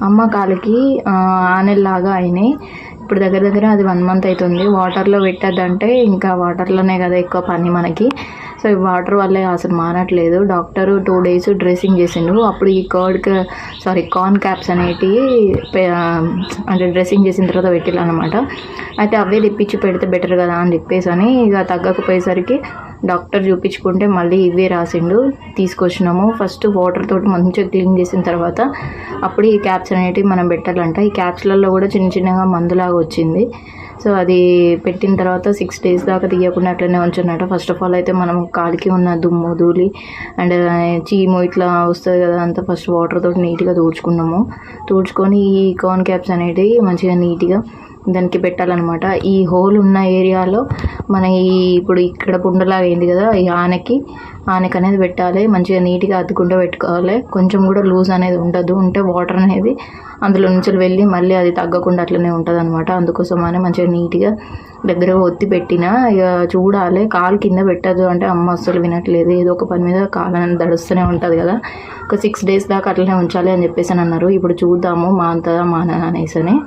అమ్మ కాలికి ఆనెల్లాగా అయినాయి. ఇప్పుడు దగ్గర దగ్గర అది 1 మంత్ అవుతుంది. వాటర్లో పెట్టద్దంటే ఇంకా వాటర్లోనే కదా ఎక్కువ పని మనకి. సో ఈ వాటర్ వల్లే అసలు మానట్లేదు. డాక్టరు 2 days డ్రెస్సింగ్ చేసిండు. అప్పుడు ఈ కార్న్ క్యాప్స్ అనేటివి అంటే డ్రెస్సింగ్ చేసిన తర్వాత పెట్టిల్లనమాట. అయితే అవే తెప్పించి పెడితే బెటర్ కదా అని చెప్పేసి అని ఇక తగ్గకపోయేసరికి డాక్టర్ చూపించుకుంటే మళ్ళీ ఇవే రాసిండు. తీసుకొచ్చినాము. ఫస్ట్ వాటర్ తోటి మంచిగా క్లీన్ చేసిన తర్వాత అప్పుడు ఈ క్యాప్స్ అనేటివి మనం పెట్టాలంట. ఈ క్యాప్స్లలో కూడా చిన్న చిన్నగా మందులాగా వచ్చింది. సో అది పెట్టిన తర్వాత 6 days దాకా తీయకుండా అట్లనే ఉంచున్నట్టు. ఫస్ట్ ఆఫ్ ఆల్ అయితే మనం కాలికి ఉన్న దుమ్ము ధూళి అండ్ చీము ఇట్లా వస్తుంది కదా, అంతా ఫస్ట్ వాటర్ తోటి నీట్గా తుడుచుకొని ఈ కార్న్ క్యాప్స్ అనేటివి మంచిగా నీట్గా దానికి పెట్టాలన్నమాట. ఈ హోల్ ఉన్న ఏరియాలో మన ఇప్పుడు ఇక్కడ పుండలాగా అయింది కదా, ఈ ఆనెకి అనేది పెట్టాలి. మంచిగా నీట్గా అద్దుకుంటూ పెట్టుకోవాలి. కొంచెం కూడా లూజ్ అనేది ఉండదు. ఉంటే వాటర్ అనేది అందులో నుంచి వెళ్ళి మళ్ళీ అది తగ్గకుండా అట్లనే ఉంటుంది అనమాట. అందుకోసం అని మంచిగా నీట్గా దగ్గరగా ఒత్తి పెట్టిన ఇక చూడాలి. కాలు కింద పెట్టదు అంటే అమ్మ అస్సలు వినట్లేదు. ఏదో ఒక పని మీద కాలు అనేది దడుస్తూనే ఉంటుంది కదా. ఒక 6 days దాకా అట్లనే ఉంచాలి అని చెప్పేసి అని అన్నారు. ఇప్పుడు చూద్దాము మానదా అనేసి.